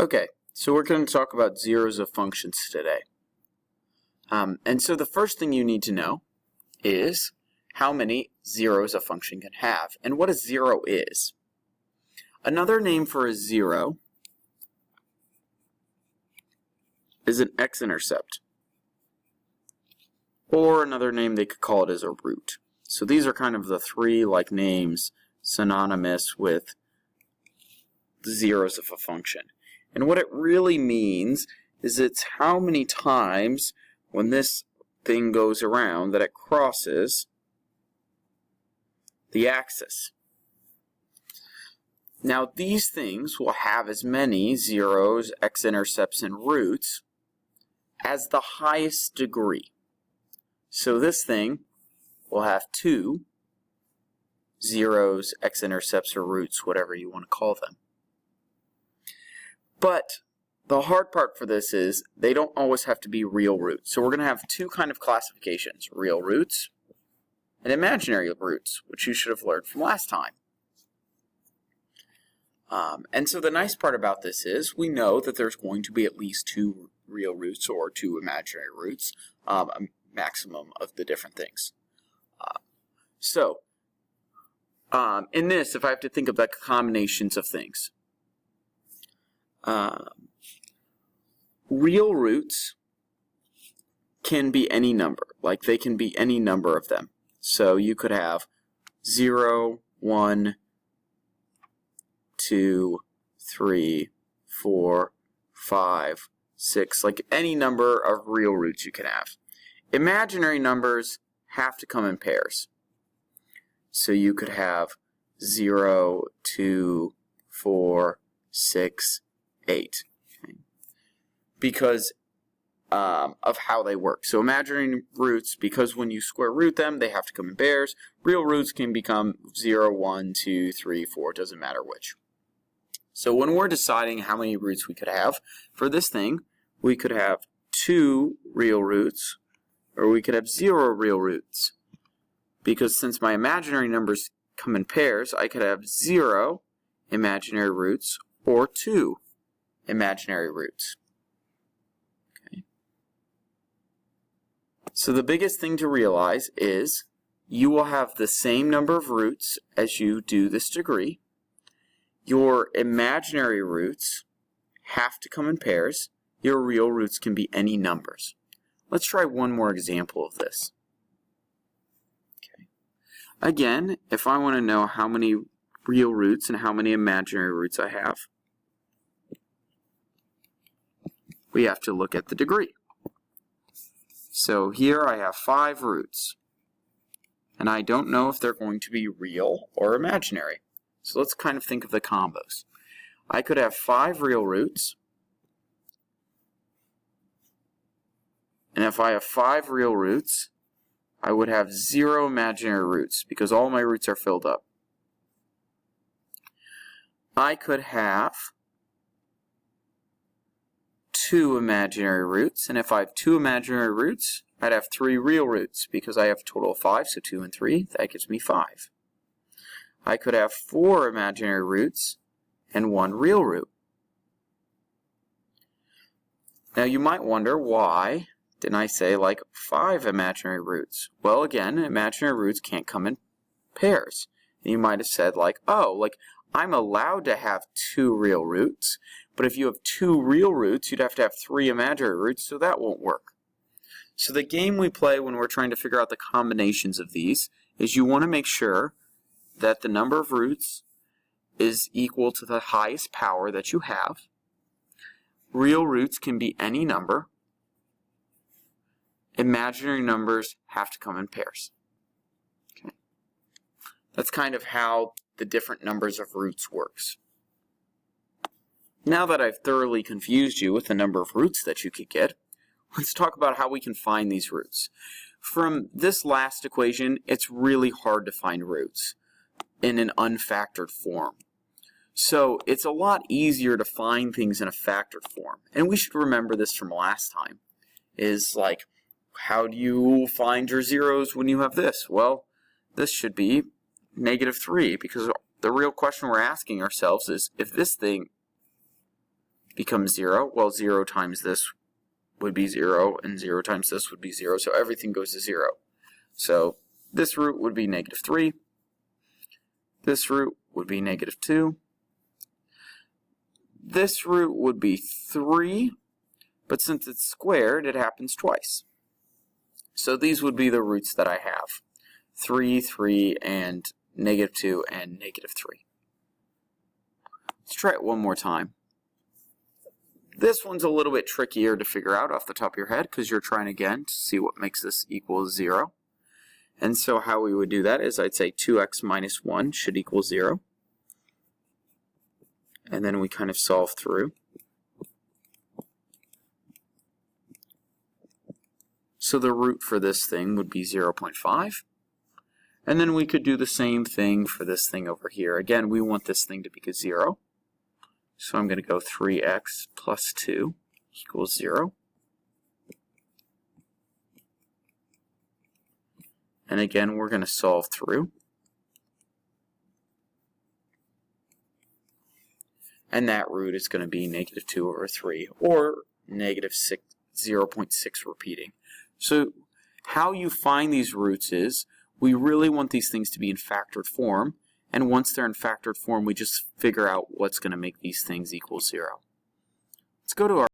Okay, so we're going to talk about zeros of functions today. And so the first thing you need to know is how many zeros a function can have and what a zero is. Another name for a zero is an x-intercept. Or another name they could call it is a root. So these are kind of the three names synonymous with the zeros of a function. And what it really means is it's how many times when this thing goes around that it crosses the axis. Now these things will have as many zeros, x-intercepts, and roots as the highest degree. So this thing will have 2 zeros, x-intercepts, or roots, whatever you want to call them. But the hard part for this is they don't always have to be real roots. So we're going to have two kind of classifications, real roots and imaginary roots, which you should have learned from last time. And so the nice part about this is we know that there's going to be at least 2 real roots or 2 imaginary roots, a maximum of the different things. In this, if I have to think of the combinations of things, real roots can be any number, like they can be any number of them. So you could have 0, 1, 2, 3, 4, 5, 6, like any number of real roots you can have. Imaginary numbers have to come in pairs. So you could have 0, 2, 4, 6, 8. Okay. Because of how they work. So imaginary roots, because when you square root them, they have to come in pairs. Real roots can become 0, 1, 2, 3, 4, doesn't matter which. So when we're deciding how many roots we could have, for this thing, we could have 2 real roots, or we could have 0 real roots. Because since my imaginary numbers come in pairs, I could have 0 imaginary roots or 2 imaginary roots. Okay. So the biggest thing to realize is you will have the same number of roots as you do this degree. Your imaginary roots have to come in pairs. Your real roots can be any numbers. Let's try one more example of this. Again, if I want to know how many real roots and how many imaginary roots I have, we have to look at the degree. So here I have 5 roots, and I don't know if they're going to be real or imaginary. So let's kind of think of the combos. I could have 5 real roots, and if I have 5 real roots, I would have 0 imaginary roots because all my roots are filled up. I could have 2 imaginary roots, and if I have 2 imaginary roots, I'd have 3 real roots because I have a total of 5, so 2 and 3, that gives me 5. I could have 4 imaginary roots and 1 real root. Now you might wonder why didn't I say 5 imaginary roots? Well, again, imaginary roots can't come in pairs. And you might have said I'm allowed to have 2 real roots, but if you have 2 real roots, you'd have to have 3 imaginary roots, so that won't work. So the game we play when we're trying to figure out the combinations of these is you want to make sure that the number of roots is equal to the highest power that you have. Real roots can be any number. Imaginary numbers have to come in pairs. Okay. That's kind of how the different numbers of roots works. Now that I've thoroughly confused you with the number of roots that you could get, let's talk about how we can find these roots. From this last equation, it's really hard to find roots in an unfactored form. So it's a lot easier to find things in a factored form. And we should remember this from last time, is how do you find your zeros when you have this? Well, this should be -3 because the real question we're asking ourselves is if this thing becomes 0. Well, 0 times this would be 0, and 0 times this would be 0, so everything goes to 0. So this root would be negative 3. This root would be negative 2. This root would be 3, but since it's squared, it happens twice. So these would be the roots that I have. 3, 3, and negative 2, and negative 3. Let's try it one more time. This one's a little bit trickier to figure out off the top of your head because you're trying again to see what makes this equal 0. And so how we would do that is I'd say 2x minus 1 should equal 0. And then we kind of solve through. So the root for this thing would be 0.5. And then we could do the same thing for this thing over here. Again, we want this thing to be 0. So I'm going to go 3x plus 2 equals 0. And again, we're going to solve through. And that root is going to be negative 2 over 3, or negative 0.6 repeating. So how you find these roots is, we really want these things to be in factored form, and once they're in factored form, we just figure out what's going to make these things equal 0. Let's go to our